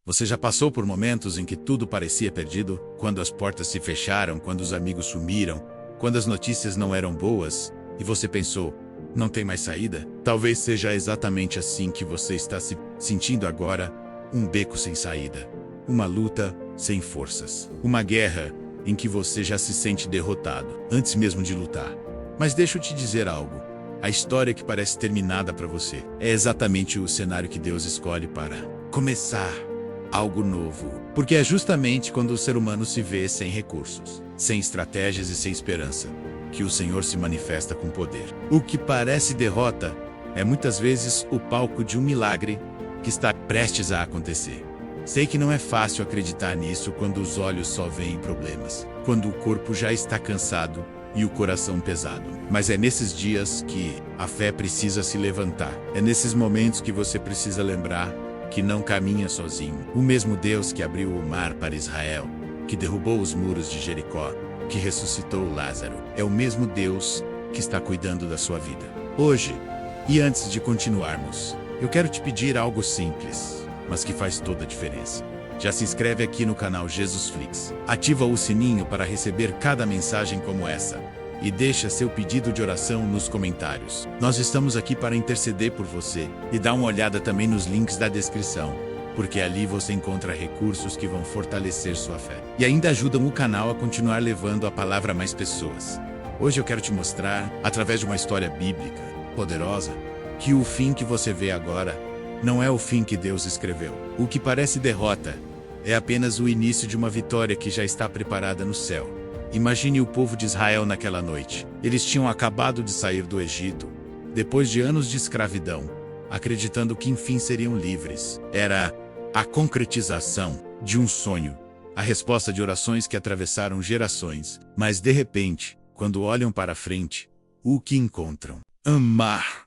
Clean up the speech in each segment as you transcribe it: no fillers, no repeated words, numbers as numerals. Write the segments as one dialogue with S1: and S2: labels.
S1: Você já passou por momentos em que tudo parecia perdido? Quando as portas se fecharam, quando os amigos sumiram, quando as notícias não eram boas, e você pensou, não tem mais saída? Talvez seja exatamente assim que você está se sentindo agora, um beco sem saída. Uma luta sem forças. Uma guerra em que você já se sente derrotado, antes mesmo de lutar. Mas deixa eu te dizer algo. A história que parece terminada para você é exatamente o cenário que Deus escolhe para começar algo novo. Porque é justamente quando o ser humano se vê sem recursos, sem estratégias e sem esperança, que o Senhor se manifesta com poder. O que parece derrota é muitas vezes o palco de um milagre que está prestes a acontecer. Sei que não é fácil acreditar nisso quando os olhos só veem problemas, quando o corpo já está cansado e o coração pesado. Mas é nesses dias que a fé precisa se levantar. É nesses momentos que você precisa lembrar que não caminha sozinho. O mesmo Deus que abriu o mar para Israel, que derrubou os muros de Jericó, que ressuscitou Lázaro, é o mesmo Deus que está cuidando da sua vida hoje. E antes de continuarmos, eu quero te pedir algo simples, mas que faz toda a diferença. Já se inscreve aqui no canal Jesus Flix, ativa o sininho para receber cada mensagem como essa e deixa seu pedido de oração nos comentários. Nós estamos aqui para interceder por você e dá uma olhada também nos links da descrição, porque ali você encontra recursos que vão fortalecer sua fé e ainda ajudam o canal a continuar levando a palavra a mais pessoas. Hoje eu quero te mostrar, através de uma história bíblica poderosa, que o fim que você vê agora não é o fim que Deus escreveu. O que parece derrota é apenas o início de uma vitória que já está preparada no céu. Imagine o povo de Israel naquela noite. Eles tinham acabado de sair do Egito, depois de anos de escravidão, acreditando que enfim seriam livres. Era a concretização de um sonho, a resposta de orações que atravessaram gerações. Mas de repente, quando olham para frente, o que encontram? Um mar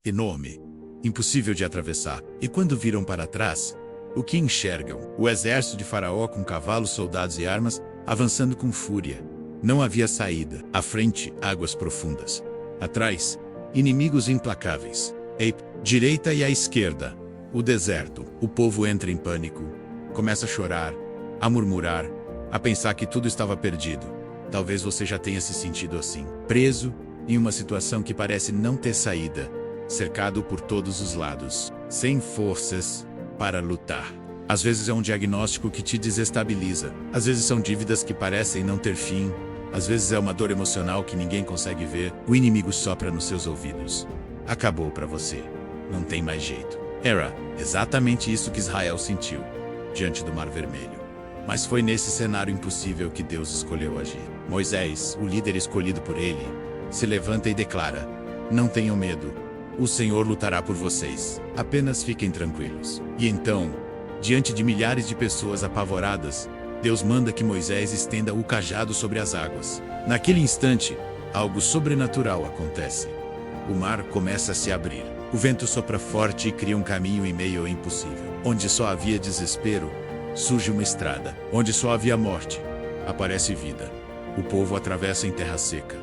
S1: enorme, impossível de atravessar. E quando viram para trás, o que enxergam? O exército de Faraó com cavalos, soldados e armas, avançando com fúria. Não havia saída. À frente, águas profundas. Atrás, inimigos implacáveis. À direita e à esquerda, o deserto. O povo entra em pânico. Começa a chorar, a murmurar, a pensar que tudo estava perdido. Talvez você já tenha se sentido assim, preso em uma situação que parece não ter saída, cercado por todos os lados, sem forças para lutar. Às vezes é um diagnóstico que te desestabiliza. Às vezes são dívidas que parecem não ter fim. Às vezes é uma dor emocional que ninguém consegue ver. O inimigo sopra nos seus ouvidos. Acabou para você. Não tem mais jeito. Era exatamente isso que Israel sentiu diante do Mar Vermelho. Mas foi nesse cenário impossível que Deus escolheu agir. Moisés, o líder escolhido por ele, se levanta e declara: não tenham medo. O Senhor lutará por vocês. Apenas fiquem tranquilos. E então, diante de milhares de pessoas apavoradas, Deus manda que Moisés estenda o cajado sobre as águas. Naquele instante, algo sobrenatural acontece. O mar começa a se abrir. O vento sopra forte e cria um caminho em meio ao impossível. Onde só havia desespero, surge uma estrada. Onde só havia morte, aparece vida. O povo atravessa em terra seca,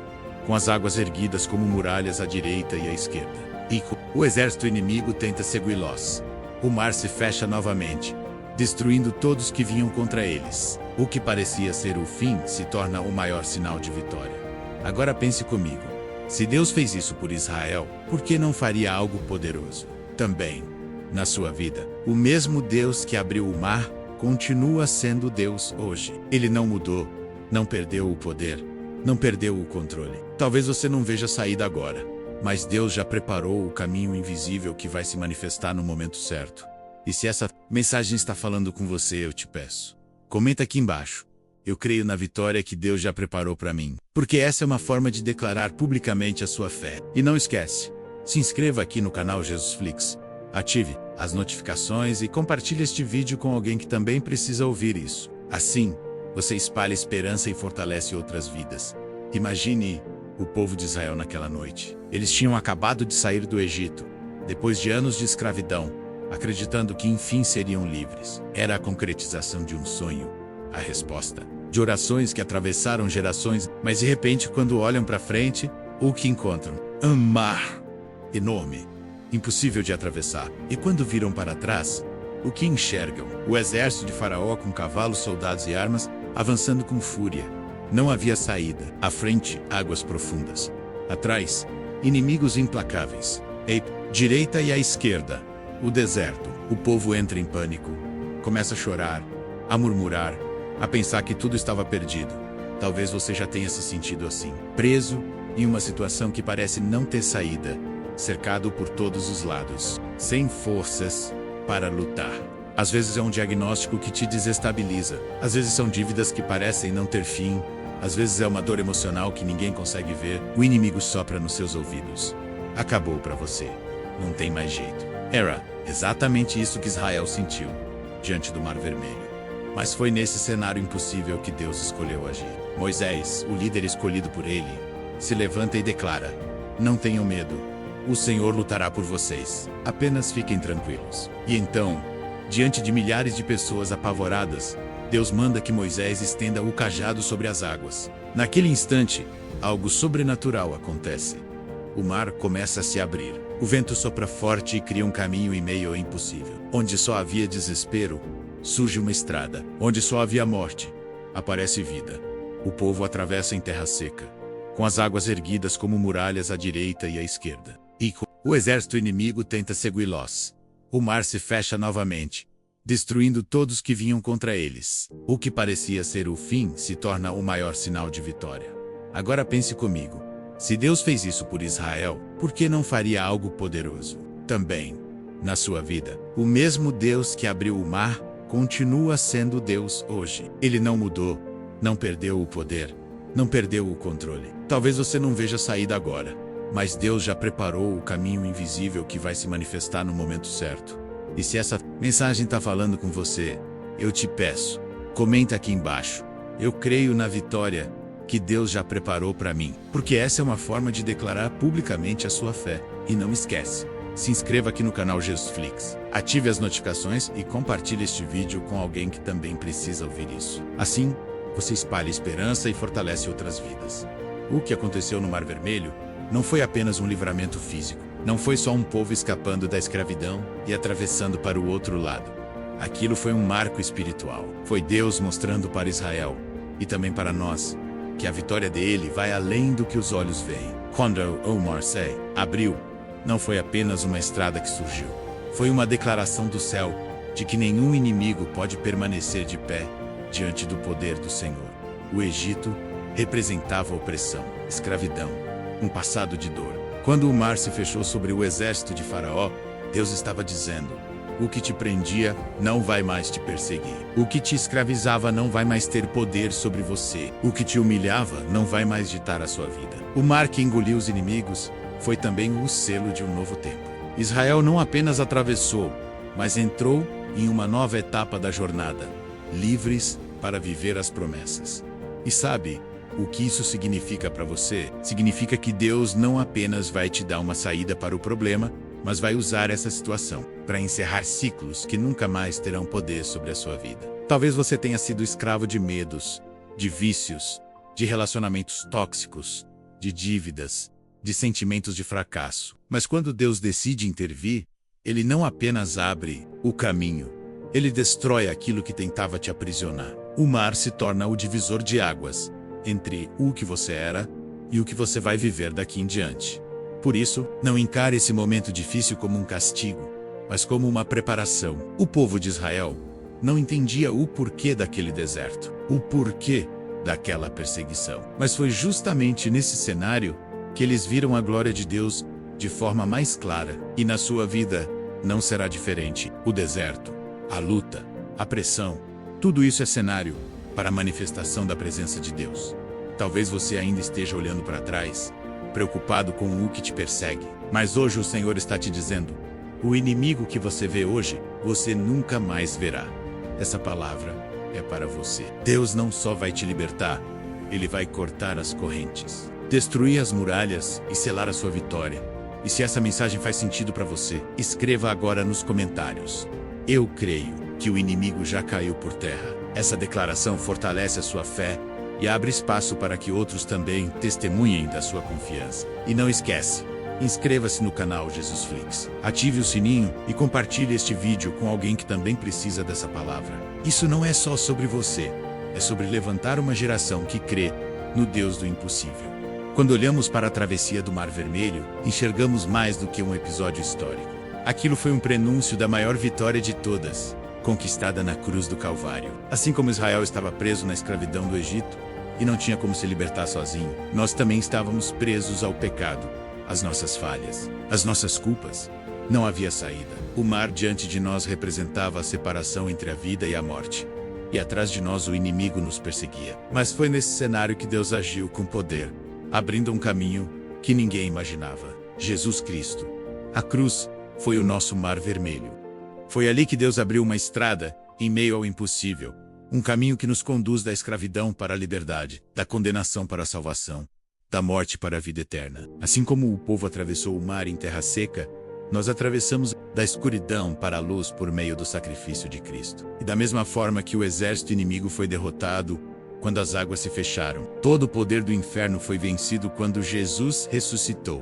S1: com as águas erguidas como muralhas à direita e à esquerda. E o exército inimigo tenta segui-los. O mar se fecha novamente, destruindo todos que vinham contra eles. O que parecia ser o fim se torna o maior sinal de vitória. Agora pense comigo. Se Deus fez isso por Israel, por que não faria algo poderoso também na sua vida? O mesmo Deus que abriu o mar continua sendo Deus hoje. Ele não mudou, não perdeu o poder, não perdeu o controle. Talvez você não veja saída agora, mas Deus já preparou o caminho invisível que vai se manifestar no momento certo. E se essa mensagem está falando com você, eu te peço, comenta aqui embaixo: eu creio na vitória que Deus já preparou para mim. Porque essa é uma forma de declarar publicamente a sua fé. E não esquece, se inscreva aqui no canal Jesus Flix, ative as notificações e compartilhe este vídeo com alguém que também precisa ouvir isso. Assim, você espalha esperança e fortalece outras vidas. Imagine o povo de Israel naquela noite. Eles tinham acabado de sair do Egito, depois de anos de escravidão, acreditando que enfim seriam livres. Era a concretização de um sonho, a resposta de orações que atravessaram gerações. Mas de repente, quando olham para frente, o que encontram? Um mar enorme, impossível de atravessar. E quando viram para trás, O que enxergam? O exército de Faraó com cavalos, soldados e armas, avançando com fúria. Não havia saída. À frente, águas profundas. Atrás, inimigos implacáveis. Direita e à esquerda, o deserto. O povo entra em pânico. Começa a chorar, a murmurar, a pensar que tudo estava perdido. Talvez você já tenha se sentido assim, preso em uma situação que parece não ter saída, cercado por todos os lados, sem forças para lutar. Às vezes é um diagnóstico que te desestabiliza. Às vezes são dívidas que parecem não ter fim. Às vezes é uma dor emocional que ninguém consegue ver. O inimigo sopra nos seus ouvidos. Acabou para você. Não tem mais jeito. Era exatamente isso que Israel sentiu diante do Mar Vermelho. Mas foi nesse cenário impossível que Deus escolheu agir. Moisés, o líder escolhido por ele, se levanta e declara: não tenham medo. O Senhor lutará por vocês. Apenas fiquem tranquilos. E então, diante de milhares de pessoas apavoradas, Deus manda que Moisés estenda o cajado sobre as águas. Naquele instante, algo sobrenatural acontece. O mar começa a se abrir. O vento sopra forte e cria um caminho em meio ao impossível. Onde só havia desespero, surge uma estrada. Onde só havia morte, aparece vida. O povo atravessa em terra seca, com as águas erguidas como muralhas à direita e à esquerda. E o exército inimigo tenta segui-los. O mar se fecha novamente, destruindo todos que vinham contra eles. O que parecia ser o fim se torna o maior sinal de vitória. Agora pense comigo. Se Deus fez isso por Israel, por que não faria algo poderoso também na sua vida? O mesmo Deus que abriu o mar continua sendo Deus hoje. Ele não mudou, não perdeu o poder, não perdeu o controle. Talvez você não veja saída agora, mas Deus já preparou o caminho invisível que vai se manifestar no momento certo. E se essa mensagem está falando com você, eu te peço, comenta aqui embaixo. Eu creio na vitória que Deus já preparou para mim, porque essa é uma forma de declarar publicamente a sua fé. E não esquece, se inscreva aqui no canal Jesusflix, ative as notificações e compartilhe este vídeo com alguém que também precisa ouvir isso. Assim, você espalha esperança e fortalece outras vidas. O que aconteceu no Mar Vermelho não foi apenas um livramento físico. Não foi só um povo escapando da escravidão e atravessando para o outro lado. Aquilo foi um marco espiritual. Foi Deus mostrando para Israel, e também para nós, que a vitória dele vai além do que os olhos veem. Quando o mar se abriu, não foi apenas uma estrada que surgiu. Foi uma declaração do céu de que nenhum inimigo pode permanecer de pé diante do poder do Senhor. O Egito representava opressão, escravidão, um passado de dor. Quando o mar se fechou sobre o exército de Faraó, Deus estava dizendo: o que te prendia não vai mais te perseguir. O que te escravizava não vai mais ter poder sobre você. O que te humilhava não vai mais ditar a sua vida. O mar que engoliu os inimigos foi também o selo de um novo tempo. Israel não apenas atravessou, mas entrou em uma nova etapa da jornada, livres para viver as promessas. E sabe o que isso significa para você? Significa que Deus não apenas vai te dar uma saída para o problema, mas vai usar essa situação para encerrar ciclos que nunca mais terão poder sobre a sua vida. Talvez você tenha sido escravo de medos, de vícios, de relacionamentos tóxicos, de dívidas, de sentimentos de fracasso. Mas quando Deus decide intervir, Ele não apenas abre o caminho, Ele destrói aquilo que tentava te aprisionar. O mar se torna o divisor de águas entre o que você era e o que você vai viver daqui em diante. Por isso, não encare esse momento difícil como um castigo, mas como uma preparação. O povo de Israel não entendia o porquê daquele deserto, o porquê daquela perseguição. Mas foi justamente nesse cenário que eles viram a glória de Deus de forma mais clara. E na sua vida não será diferente. O deserto, a luta, a pressão, tudo isso é cenário para a manifestação da presença de Deus. Talvez você ainda esteja olhando para trás, preocupado com o que te persegue. Mas hoje o Senhor está te dizendo: o inimigo que você vê hoje, você nunca mais verá. Essa palavra é para você. Deus não só vai te libertar, Ele vai cortar as correntes, destruir as muralhas e selar a sua vitória. E se essa mensagem faz sentido para você, escreva agora nos comentários: eu creio que o inimigo já caiu por terra. Essa declaração fortalece a sua fé e abre espaço para que outros também testemunhem da sua confiança. E não esquece, Inscreva-se no canal Jesus Flix, ative o sininho e compartilhe este vídeo com alguém que também precisa dessa palavra. Isso não é só sobre você, é sobre levantar uma geração que crê no Deus do impossível. Quando olhamos para a travessia do Mar Vermelho, enxergamos mais do que um episódio histórico. Aquilo foi um prenúncio da maior vitória de todas, conquistada na cruz do Calvário. Assim como Israel estava preso na escravidão do Egito e não tinha como se libertar sozinho, nós também estávamos presos ao pecado, às nossas falhas, às nossas culpas. Não havia saída. O mar diante de nós representava a separação entre a vida e a morte. E atrás de nós o inimigo nos perseguia. Mas foi nesse cenário que Deus agiu com poder, abrindo um caminho que ninguém imaginava. Jesus Cristo. A cruz foi o nosso Mar Vermelho. Foi ali que Deus abriu uma estrada em meio ao impossível. Um caminho que nos conduz da escravidão para a liberdade, da condenação para a salvação, da morte para a vida eterna. Assim como o povo atravessou o mar em terra seca, nós atravessamos da escuridão para a luz por meio do sacrifício de Cristo. E da mesma forma que o exército inimigo foi derrotado quando as águas se fecharam, todo o poder do inferno foi vencido quando Jesus ressuscitou.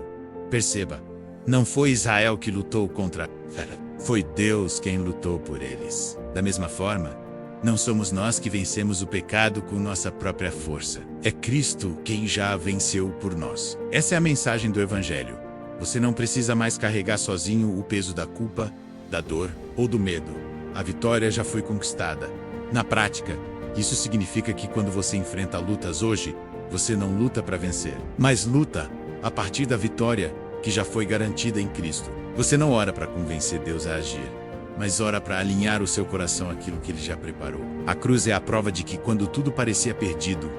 S1: Perceba, não foi Israel que lutou contra a fera, foi Deus quem lutou por eles. Da mesma forma, não somos nós que vencemos o pecado com nossa própria força. É Cristo quem já venceu por nós. Essa é a mensagem do Evangelho. Você não precisa mais carregar sozinho o peso da culpa, da dor ou do medo. A vitória já foi conquistada. Na prática, isso significa que quando você enfrenta lutas hoje, você não luta para vencer, mas luta a partir da vitória que já foi garantida em Cristo. Você não ora para convencer Deus a agir, mas ora para alinhar o seu coração àquilo que Ele já preparou. A cruz é a prova de que quando tudo parecia perdido,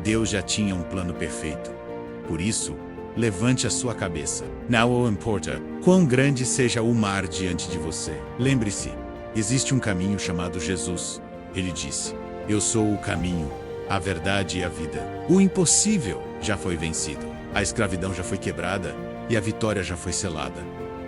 S1: Deus já tinha um plano perfeito. Por isso, levante a sua cabeça. Não importa quão grande seja o mar diante de você. Lembre-se, existe um caminho chamado Jesus. Ele disse: eu sou o caminho, a verdade e a vida. O impossível já foi vencido. A escravidão já foi quebrada e a vitória já foi selada.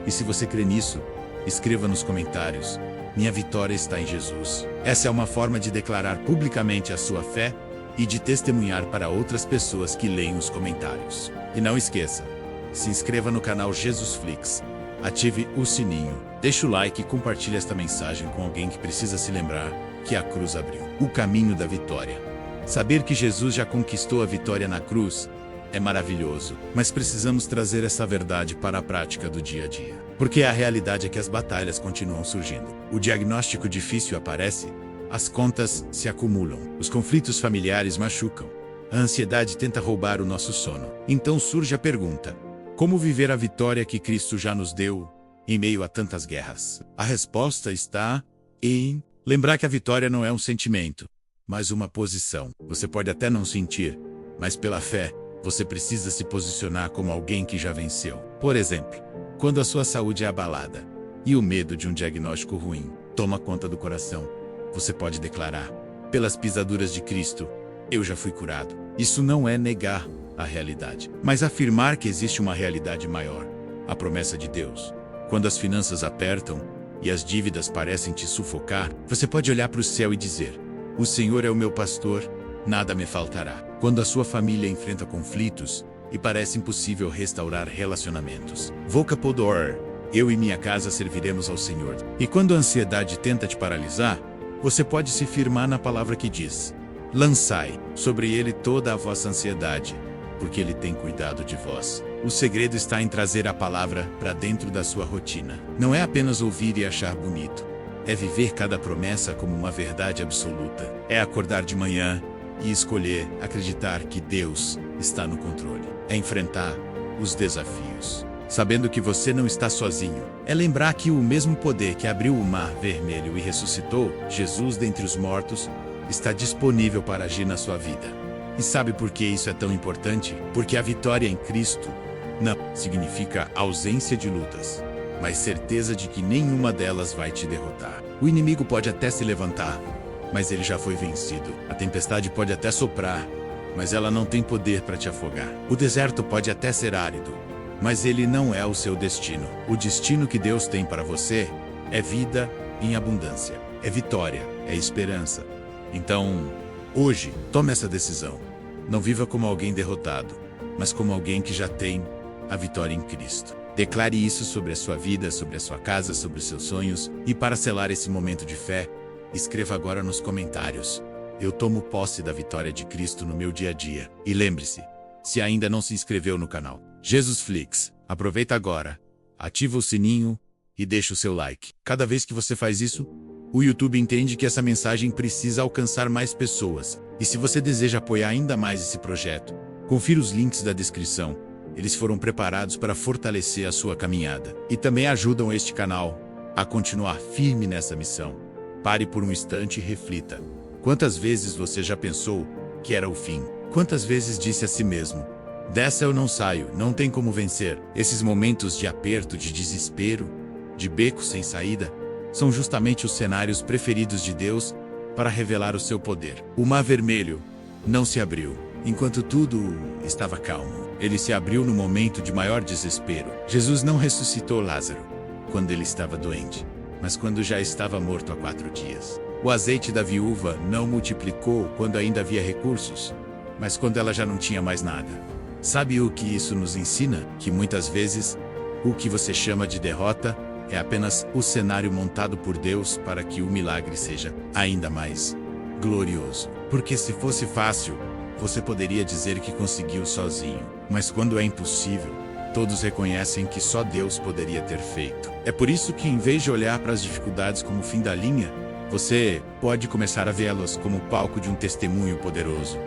S1: E se você crê nisso, escreva nos comentários: minha vitória está em Jesus. Essa é uma forma de declarar publicamente a sua fé e de testemunhar para outras pessoas que leem os comentários. E não esqueça, se inscreva no canal Jesus Flix, ative o sininho, deixe o like e compartilhe esta mensagem com alguém que precisa se lembrar que a cruz abriu o caminho da vitória. Saber que Jesus já conquistou a vitória na cruz é maravilhoso, mas precisamos trazer essa verdade para a prática do dia a dia. Porque a realidade é que as batalhas continuam surgindo. O diagnóstico difícil aparece, as contas se acumulam, os conflitos familiares machucam, a ansiedade tenta roubar o nosso sono. Então surge a pergunta: como viver a vitória que Cristo já nos deu em meio a tantas guerras? A resposta está em lembrar que a vitória não é um sentimento, mas uma posição. Você pode até não sentir, mas pela fé, você precisa se posicionar como alguém que já venceu. Por exemplo, quando a sua saúde é abalada e o medo de um diagnóstico ruim toma conta do coração, você pode declarar: pelas pisaduras de Cristo, eu já fui curado. Isso não é negar a realidade, mas afirmar que existe uma realidade maior, a promessa de Deus. Quando as finanças apertam e as dívidas parecem te sufocar, você pode olhar para o céu e dizer: o Senhor é o meu pastor, nada me faltará. Quando a sua família enfrenta conflitos e parece impossível restaurar relacionamentos, Vocapodor, eu e minha casa serviremos ao Senhor. E quando a ansiedade tenta te paralisar, você pode se firmar na palavra que diz: lançai sobre ele toda a vossa ansiedade, porque ele tem cuidado de vós. O segredo está em trazer a palavra para dentro da sua rotina. Não é apenas ouvir e achar bonito. É viver cada promessa como uma verdade absoluta. É acordar de manhã e escolher acreditar que Deus está no controle. É enfrentar os desafios, sabendo que você não está sozinho. É lembrar que o mesmo poder que abriu o Mar Vermelho e ressuscitou Jesus dentre os mortos está disponível para agir na sua vida. E sabe por que isso é tão importante? Porque a vitória em Cristo não significa ausência de lutas, mas certeza de que nenhuma delas vai te derrotar. O inimigo pode até se levantar, mas ele já foi vencido. A tempestade pode até soprar, mas ela não tem poder para te afogar. O deserto pode até ser árido, mas ele não é o seu destino. O destino que Deus tem para você é vida em abundância, é vitória, é esperança. Então, hoje, tome essa decisão. Não viva como alguém derrotado, mas como alguém que já tem a vitória em Cristo. Declare isso sobre a sua vida, sobre a sua casa, sobre os seus sonhos, e para selar esse momento de fé, escreva agora nos comentários: eu tomo posse da vitória de Cristo no meu dia a dia. E lembre-se, se ainda não se inscreveu no canal Jesus Flix, aproveita agora, ativa o sininho e deixa o seu like. Cada vez que você faz isso, o YouTube entende que essa mensagem precisa alcançar mais pessoas. E se você deseja apoiar ainda mais esse projeto, confira os links da descrição. Eles foram preparados para fortalecer a sua caminhada. E também ajudam este canal a continuar firme nessa missão. Pare por um instante e reflita. Quantas vezes você já pensou que era o fim? Quantas vezes disse a si mesmo: dessa eu não saio, não tem como vencer? Esses momentos de aperto, de desespero, de beco sem saída, são justamente os cenários preferidos de Deus para revelar o seu poder. O Mar Vermelho não se abriu enquanto tudo estava calmo. Ele se abriu no momento de maior desespero. Jesus não ressuscitou Lázaro quando ele estava doente, mas quando já estava morto há 4 dias. O azeite da viúva não multiplicou quando ainda havia recursos, mas quando ela já não tinha mais nada. Sabe o que isso nos ensina? Que muitas vezes, o que você chama de derrota é apenas o cenário montado por Deus para que o milagre seja ainda mais glorioso. Porque se fosse fácil, você poderia dizer que conseguiu sozinho. Mas quando é impossível, todos reconhecem que só Deus poderia ter feito. É por isso que, em vez de olhar para as dificuldades como o fim da linha, você pode começar a vê-las como o palco de um testemunho poderoso.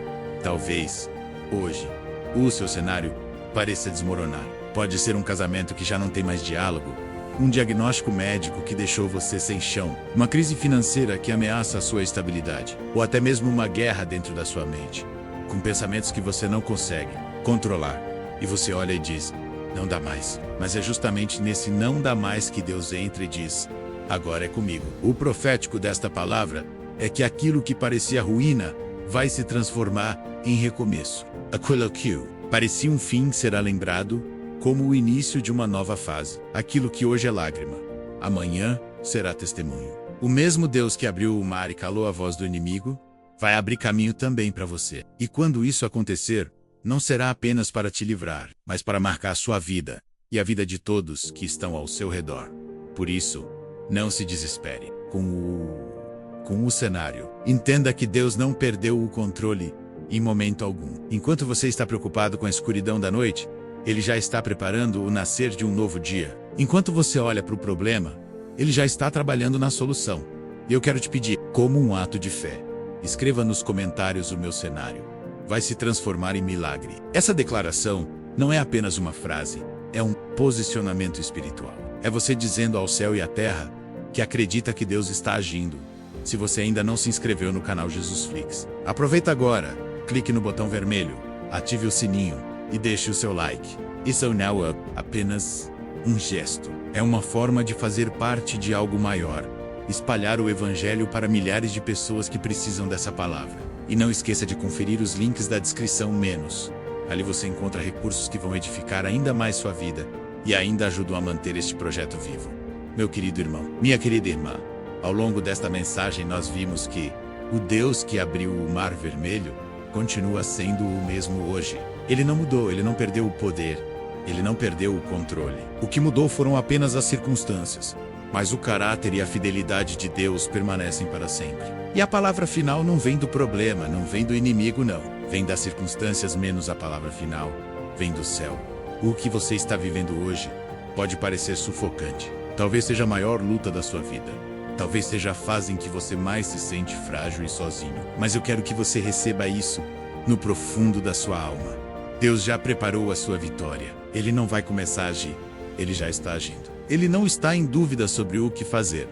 S1: Talvez, hoje, o seu cenário pareça desmoronar. Pode ser um casamento que já não tem mais diálogo, um diagnóstico médico que deixou você sem chão, uma crise financeira que ameaça a sua estabilidade, ou até mesmo uma guerra dentro da sua mente, com pensamentos que você não consegue controlar. E você olha e diz: não dá mais. Mas é justamente nesse não dá mais que Deus entra e diz: agora é comigo. O profético desta palavra é que aquilo que parecia ruína vai se transformar em recomeço. Aquilo que parecia um fim será lembrado como o início de uma nova fase. Aquilo que hoje é lágrima, amanhã será testemunho. O mesmo Deus que abriu o mar e calou a voz do inimigo, vai abrir caminho também para você. E quando isso acontecer, não será apenas para te livrar, mas para marcar a sua vida e a vida de todos que estão ao seu redor. Por isso, não se desespere com o cenário. Entenda que Deus não perdeu o controle em momento algum. Enquanto você está preocupado com a escuridão da noite, Ele já está preparando o nascer de um novo dia. Enquanto você olha para o problema, Ele já está trabalhando na solução. E eu quero te pedir, como um ato de fé, escreva nos comentários: o meu cenário vai se transformar em milagre. Essa declaração não é apenas uma frase, é um posicionamento espiritual. É você dizendo ao céu e à terra que acredita que Deus está agindo. Se você ainda não se inscreveu no canal Jesus Flix, aproveita agora, clique no botão vermelho, ative o sininho e deixe o seu like. Isso não é apenas um gesto, é uma forma de fazer parte de algo maior, espalhar o evangelho para milhares de pessoas que precisam dessa palavra. E não esqueça de conferir os links da descrição menos. Ali você encontra recursos que vão edificar ainda mais sua vida e ainda ajudam a manter este projeto vivo. Meu querido irmão, minha querida irmã, ao longo desta mensagem nós vimos que o Deus que abriu o Mar Vermelho continua sendo o mesmo hoje. Ele não mudou, ele não perdeu o poder, ele não perdeu o controle. O que mudou foram apenas as circunstâncias, mas o caráter e a fidelidade de Deus permanecem para sempre. E a palavra final não vem do problema, não vem do inimigo, não. Vem das circunstâncias menos a palavra final, vem do céu. O que você está vivendo hoje pode parecer sufocante. Talvez seja a maior luta da sua vida. Talvez seja a fase em que você mais se sente frágil e sozinho. Mas eu quero que você receba isso no profundo da sua alma. Deus já preparou a sua vitória. Ele não vai começar a agir, ele já está agindo. Ele não está em dúvida sobre o que fazer.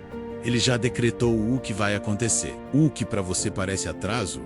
S1: Ele já decretou o que vai acontecer. O que para você parece atraso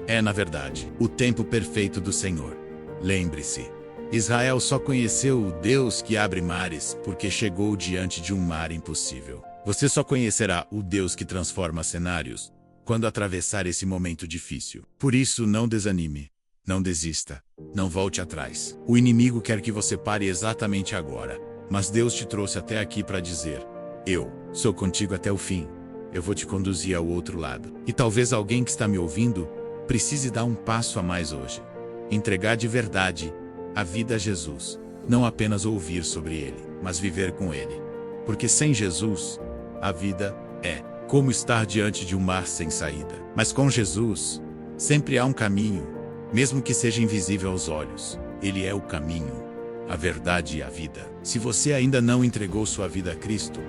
S1: é, na verdade, o tempo perfeito do Senhor. Lembre-se, Israel só conheceu o Deus que abre mares porque chegou diante de um mar impossível. Você só conhecerá o Deus que transforma cenários quando atravessar esse momento difícil. Por isso, não desanime, não desista, não volte atrás. O inimigo quer que você pare exatamente agora, mas Deus te trouxe até aqui para dizer: eu sou contigo até o fim. Eu vou te conduzir ao outro lado. E talvez alguém que está me ouvindo precise dar um passo a mais hoje. Entregar de verdade a vida a Jesus. não apenas ouvir sobre ele, mas viver com ele. Porque sem Jesus, a vida é como estar diante de um mar sem saída. Mas com Jesus, sempre há um caminho, mesmo que seja invisível aos olhos. Ele é o caminho, a verdade e a vida. Se você ainda não entregou sua vida a Cristo,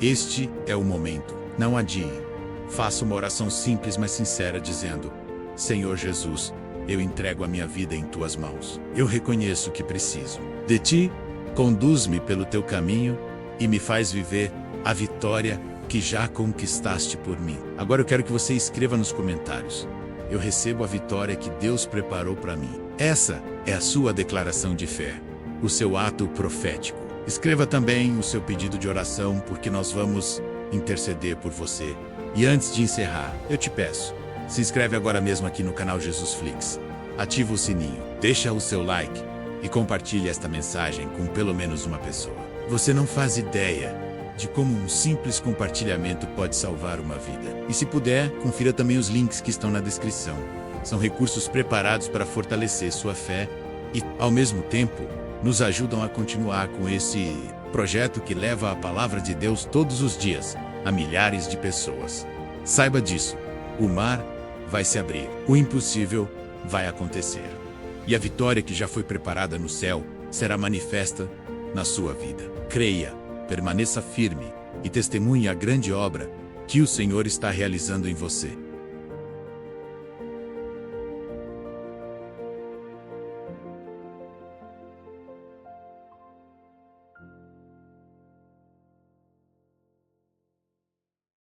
S1: este é o momento. Não adie. Faça uma oração simples, mas sincera, dizendo: Senhor Jesus, eu entrego a minha vida em tuas mãos. Eu reconheço que preciso de ti. Conduz-me pelo teu caminho e me faz viver a vitória que já conquistaste por mim. Agora eu quero que você escreva nos comentários: eu recebo a vitória que Deus preparou para mim. Essa é a sua declaração de fé, o seu ato profético. Escreva também o seu pedido de oração, porque nós vamos interceder por você. E antes de encerrar, eu te peço, se inscreve agora mesmo aqui no canal Jesus Flix. Ativa o sininho, deixa o seu like e compartilhe esta mensagem com pelo menos uma pessoa. Você não faz ideia de como um simples compartilhamento pode salvar uma vida. E se puder, confira também os links que estão na descrição. São recursos preparados para fortalecer sua fé e, ao mesmo tempo, nos ajudam a continuar com esse projeto que leva a palavra de Deus todos os dias a milhares de pessoas. Saiba disso. O mar vai se abrir. O impossível vai acontecer. E a vitória que já foi preparada no céu será manifesta na sua vida. Creia, permaneça firme e testemunhe a grande obra que o Senhor está realizando em você.